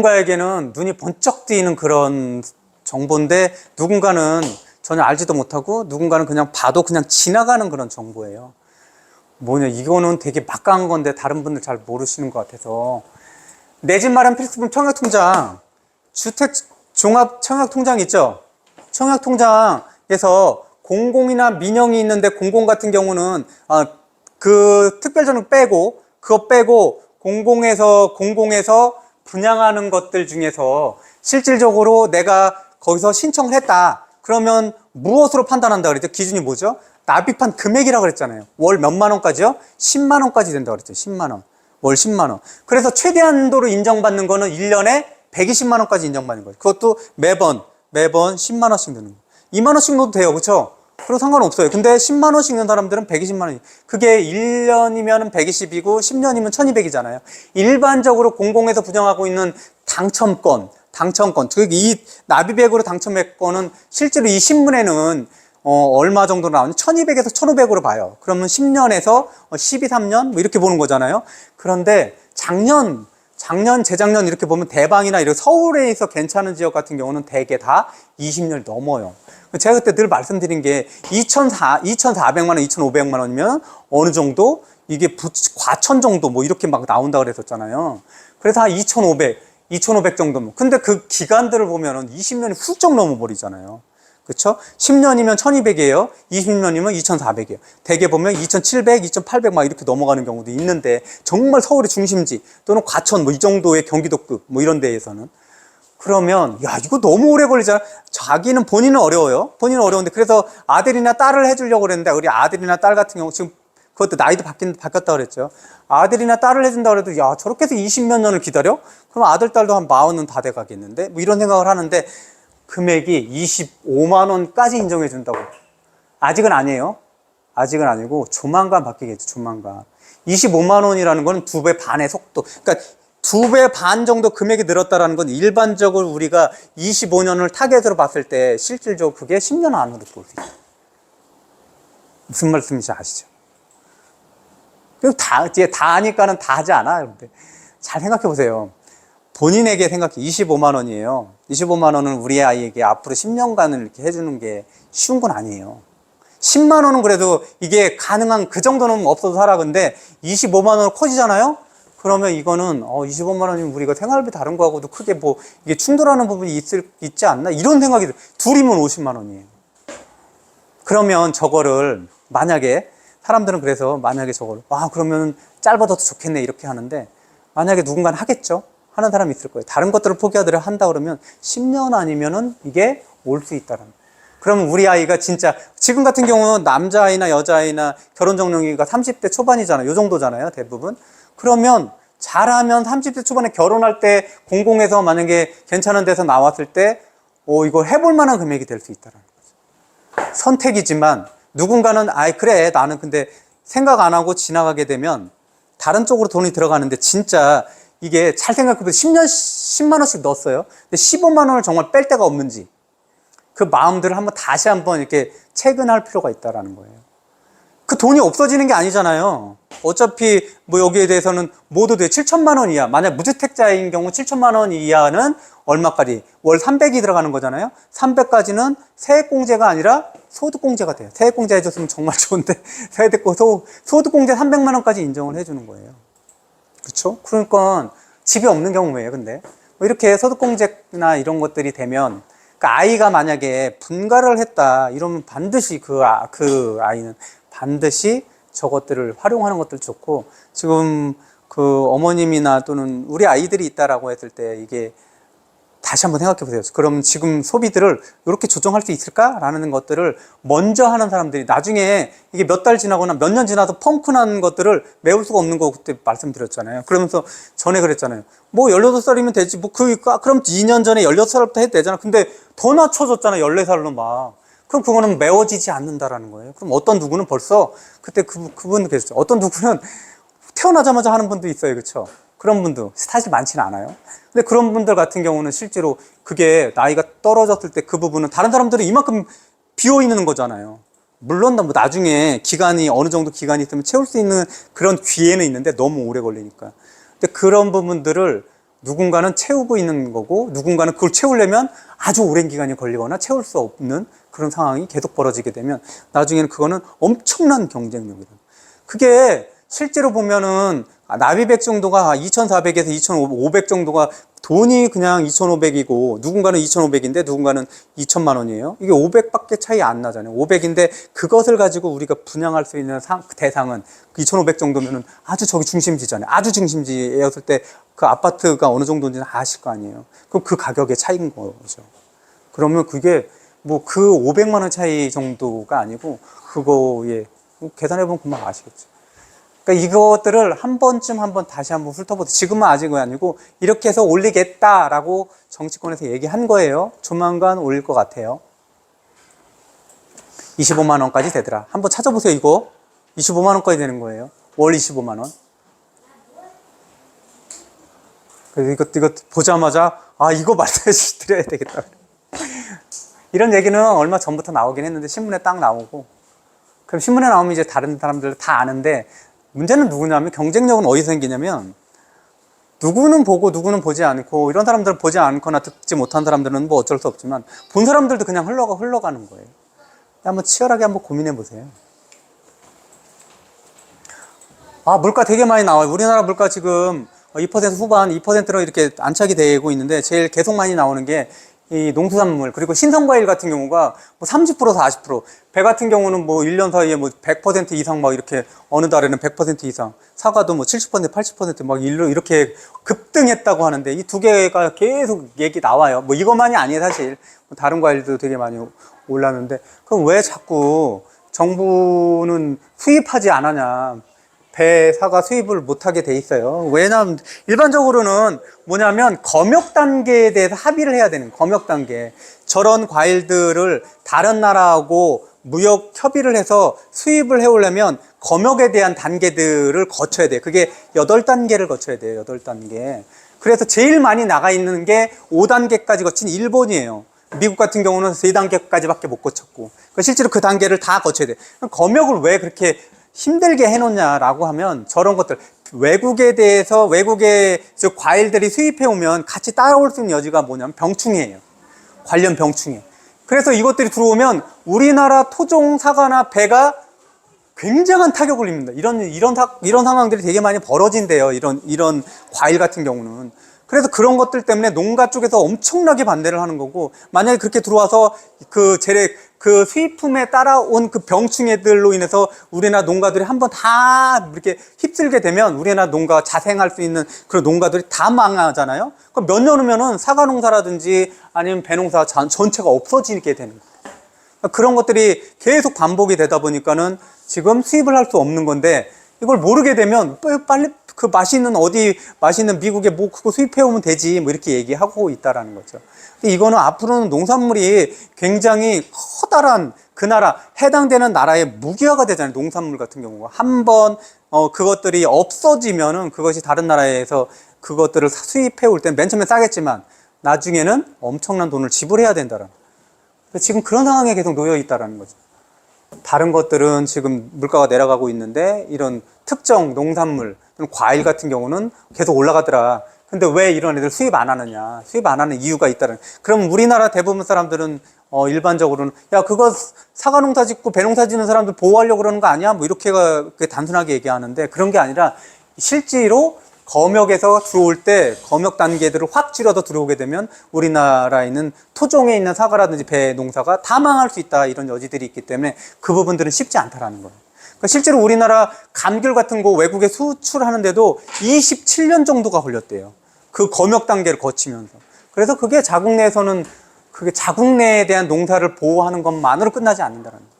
누군가에게는 눈이 번쩍 뜨이는 그런 정보인데 누군가는 전혀 알지도 못하고 누군가는 그냥 봐도 그냥 지나가는 그런 정보예요. 뭐냐, 이거는 되게 막강한 건데 다른 분들 잘 모르시는 것 같아서. 내 집 마련 필수품 청약통장, 주택 종합 청약통장 있죠? 청약통장에서 공공이나 민영이 있는데 공공 같은 경우는 그 특별전형 빼고 그거 빼고 공공에서 분양하는 것들 중에서 실질적으로 내가 거기서 신청을 했다 그러면 무엇으로 판단한다 그랬죠? 기준이 뭐죠? 납입한 금액이라고 그랬잖아요. 월 몇만 원까지요? 10만 원까지 된다고 그랬죠. 10만 원. 월 10만 원. 그래서 최대한도로 인정받는 거는 1년에 120만 원까지 인정받는 거예요. 그것도 매번 10만 원씩 드는 거예요. 2만 원씩 넣어도 돼요. 그렇죠? 그럼 상관없어요. 근데 10만 원씩 넣는 사람들은 120만 원이. 그게 1년이면 120이고 10년이면 1200이잖아요. 일반적으로 공공에서 분양하고 있는 당첨권. 이 납입액으로 당첨액권은 실제로 이 신문에는 얼마 정도 나오는 1200에서 1500으로 봐요. 그러면 10년에서 12, 3년 뭐 이렇게 보는 거잖아요. 그런데 작년, 재작년 이렇게 보면 대방이나 이렇게 서울에서 괜찮은 지역 같은 경우는 대개 다 20년이 넘어요. 제가 그때 늘 말씀드린 게 2,400만 원, 2,500만 원이면 어느 정도 이게 과천 정도 뭐 이렇게 막 나온다 그랬었잖아요. 그래서 한 2,500 정도면. 근데 그 기간들을 보면은 20년이 훌쩍 넘어버리잖아요. 그렇죠? 10년이면 1200이에요. 20년이면 2400이에요. 대개 보면 2700, 2800 막 이렇게 넘어가는 경우도 있는데 정말 서울의 중심지 또는 과천 뭐 이 정도의 경기도급 뭐 이런 데에서는 그러면 야 이거 너무 오래 걸리잖아. 본인은 어려워요. 본인은 어려운데 그래서 아들이나 딸을 해주려고 그랬는데 우리 아들이나 딸 같은 경우 지금 그것도 나이도 바뀌었다 그랬죠. 아들이나 딸을 해준다 그래도 야 저렇게 해서 20몇 년을 기다려? 그럼 아들 딸도 한 40은 다 돼가겠는데 뭐 이런 생각을 하는데 금액이 25만 원까지 인정해 준다고. 아직은 아니에요. 아직은 아니고 조만간 바뀌겠죠. 조만간. 25만 원이라는 건 2배 반의 속도. 그러니까 2배 반 정도 금액이 늘었다라는 건 일반적으로 우리가 25년을 타겟으로 봤을 때 실질적으로 그게 10년 안으로 볼 수 있어요. 무슨 말씀인지 아시죠? 이제 다 아니까는 다 하지 않아. 여러분들. 잘 생각해 보세요. 본인에게 생각해. 25만 원이에요. 25만 원은 우리 아이에게 앞으로 10년간을 이렇게 해주는 게 쉬운 건 아니에요. 10만 원은 그래도 이게 가능한 그 정도는 없어도 살아. 근데 25만 원은 커지잖아요? 그러면 이거는 25만 원이면 우리가 생활비 다른 거하고도 크게 뭐 이게 충돌하는 부분이 있지 않나? 이런 생각이 들어요. 둘이면 50만 원이에요. 그러면 저거를 만약에 사람들은 그래서 만약에 저거를 그러면 짧아도 좋겠네 이렇게 하는데 만약에 누군가는 하겠죠? 하는 사람이 있을 거예요. 다른 것들을 포기하더라 한다 그러면 10년 아니면은 이게 올 수 있다라는. 그러면 우리 아이가 진짜 지금 같은 경우는 남자아이나 여자아이나 결혼 적령기가 30대 초반이잖아요. 요 정도잖아요. 대부분. 그러면 잘하면 30대 초반에 결혼할 때 공공에서 만약에 괜찮은 데서 나왔을 때 이거 해볼 만한 금액이 될 수 있다라는 거죠. 선택이지만 누군가는 그래 나는 근데 생각 안 하고 지나가게 되면 다른 쪽으로 돈이 들어가는데 진짜 이게 잘 생각해보세요. 10만 원씩 넣었어요. 근데 15만 원을 정말 뺄 데가 없는지 그 마음들을 다시 한번 이렇게 체근할 필요가 있다라는 거예요. 그 돈이 없어지는 게 아니잖아요. 어차피 뭐 여기에 대해서는 모두 7천만 원 이하. 만약 무주택자인 경우 7천만 원 이하는 얼마까지? 월 300이 들어가는 거잖아요. 300까지는 세액공제가 아니라 소득공제가 돼요. 세액공제 해줬으면 정말 좋은데 소득공제 300만 원까지 인정을 해주는 거예요. 그렇죠? 그러니까 집이 없는 경우예요. 근데 뭐 이렇게 소득공제나 이런 것들이 되면 그러니까 아이가 만약에 분가를 했다 이러면 반드시 그 아이는 반드시 저것들을 활용하는 것들 좋고 지금 그 어머님이나 또는 우리 아이들이 있다라고 했을 때 이게 다시 한번 생각해 보세요. 그럼 지금 소비들을 이렇게 조정할 수 있을까라는 것들을 먼저 하는 사람들이 나중에 이게 몇 달 지나거나 몇 년 지나서 펑크난 것들을 메울 수가 없는 거 그때 말씀드렸잖아요. 그러면서 전에 그랬잖아요. 뭐 16살이면 되지. 그럼 2년 전에 16살부터 해도 되잖아. 근데 더 낮춰졌잖아. 14살로 막. 그럼 그거는 메워지지 않는다라는 거예요. 그럼 어떤 누구는 벌써 그때 그분 계셨죠. 어떤 누구는 태어나자마자 하는 분도 있어요. 그렇죠? 그런 분도 사실 많지는 않아요. 근데 그런 분들 같은 경우는 실제로 그게 나이가 떨어졌을 때 그 부분은 다른 사람들은 이만큼 비어 있는 거잖아요. 물론 뭐 나중에 어느 정도 기간이 있으면 채울 수 있는 그런 기회는 있는데 너무 오래 걸리니까. 근데 그런 부분들을 누군가는 채우고 있는 거고 누군가는 그걸 채우려면 아주 오랜 기간이 걸리거나 채울 수 없는 그런 상황이 계속 벌어지게 되면 나중에는 그거는 엄청난 경쟁력이다. 그게 실제로 보면은 나비백 정도가 2,400에서 2,500 정도가 돈이 그냥 2,500이고 누군가는 2,500인데 누군가는 2천만 원이에요. 이게 500밖에 차이 안 나잖아요. 500인데 그것을 가지고 우리가 분양할 수 있는 대상은 2,500 정도면은 아주 저기 중심지잖아요. 아주 중심지였을 때 그 아파트가 어느 정도인지는 아실 거 아니에요. 그럼 그 가격의 차이인 거죠. 그러면 그게 뭐 그 500만 원 차이 정도가 아니고 그거에 계산해보면 금방 아시겠죠. 그러니까 이것들을 한번 다시 한번 훑어보세요. 지금은 아직은 아니고 이렇게 해서 올리겠다라고 정치권에서 얘기한 거예요. 조만간 올릴 것 같아요. 25만 원까지 되더라. 한번 찾아보세요. 이거 25만 원까지 되는 거예요. 월 25만 원. 그래서 이것 보자마자 이거 말씀해 드려야 되겠다. 이런 얘기는 얼마 전부터 나오긴 했는데 신문에 딱 나오고 그럼 신문에 나오면 이제 다른 사람들 다 아는데 문제는 누구냐면 경쟁력은 어디서 생기냐면 누구는 보고 누구는 보지 않고 이런 사람들은 보지 않거나 듣지 못한 사람들은 뭐 어쩔 수 없지만 본 사람들도 그냥 흘러가는 거예요. 한번 치열하게 한번 고민해 보세요. 물가 되게 많이 나와요. 우리나라 물가 지금 2% 후반 2%로 이렇게 안착이 되고 있는데 제일 계속 많이 나오는 게 이 농수산물 그리고 신선과일 같은 경우가 뭐 30% 40%, 배 같은 경우는 뭐 1년 사이에 뭐 100% 이상 막 이렇게 어느 달에는 100% 이상, 사과도 뭐 70% 80% 이렇게 급등했다고 하는데 이 두 개가 계속 얘기 나와요. 뭐 이것만이 아니에요 사실. 다른 과일도 되게 많이 올랐는데 그럼 왜 자꾸 정부는 수입하지 않았냐? 배, 사과 수입을 못하게 돼 있어요. 왜냐하면 일반적으로는 뭐냐면 검역 단계에 대해서 합의를 해야 되는 검역 단계. 저런 과일들을 다른 나라하고 무역 협의를 해서 수입을 해오려면 검역에 대한 단계들을 거쳐야 돼요. 그게 8단계를 거쳐야 돼요. 8단계. 그래서 제일 많이 나가 있는 게 5단계까지 거친 일본이에요. 미국 같은 경우는 3단계까지밖에 못 거쳤고 실제로 그 단계를 다 거쳐야 돼요. 검역을 왜 그렇게 힘들게 해놓냐라고 하면 저런 것들 외국에 대해서 외국의 과일들이 수입해 오면 같이 따라올 수 있는 여지가 뭐냐면 병충해예요. 관련 병충해. 그래서 이것들이 들어오면 우리나라 토종 사과나 배가 굉장한 타격을 입는다. 이런 상황들이 되게 많이 벌어진대요. 이런 과일 같은 경우는. 그래서 그런 것들 때문에 농가 쪽에서 엄청나게 반대를 하는 거고, 만약에 그렇게 들어와서 그 수입품에 따라온 그 병충해들로 인해서 우리나라 농가들이 한번 다 이렇게 휩쓸게 되면 우리나라 농가가 자생할 수 있는 그런 농가들이 다 망하잖아요. 그럼 몇 년 후면은 사과 농사라든지 아니면 배 농사 전체가 없어지게 되는 거예요. 그런 것들이 계속 반복이 되다 보니까는 지금 수입을 할 수 없는 건데 이걸 모르게 되면 빨리 그 맛있는 미국에 뭐 그거 수입해 오면 되지 뭐 이렇게 얘기하고 있다라는 거죠. 근데 이거는 앞으로는 농산물이 굉장히 커다란 그 나라 해당되는 나라의 무기화가 되잖아요. 농산물 같은 경우가 한번 그것들이 없어지면은 그것이 다른 나라에서 그것들을 수입해 올 때는 맨 처음에 싸겠지만 나중에는 엄청난 돈을 지불해야 된다라는. 지금 그런 상황에 계속 놓여 있다라는 거죠. 다른 것들은 지금 물가가 내려가고 있는데 이런 특정 농산물, 과일 같은 경우는 계속 올라가더라. 근데 왜 이런 애들 수입 안 하느냐? 수입 안 하는 이유가 있다는. 그럼 우리나라 대부분 사람들은 일반적으로는 야 그거 사과 농사 짓고 배 농사 짓는 사람들 보호하려고 그러는 거 아니야? 뭐 이렇게 단순하게 얘기하는데 그런 게 아니라 실제로 검역에서 들어올 때 검역 단계들을 확 줄여서 들어오게 되면 우리나라에 있는 토종에 있는 사과라든지 배 농사가 다 망할 수 있다 이런 여지들이 있기 때문에 그 부분들은 쉽지 않다라는 거예요. 그러니까 실제로 우리나라 감귤 같은 거 외국에 수출하는데도 27년 정도가 걸렸대요. 그 검역 단계를 거치면서. 그래서 그게 자국 내에서는 그게 자국 내에 대한 농사를 보호하는 것만으로 끝나지 않는다는 거예요.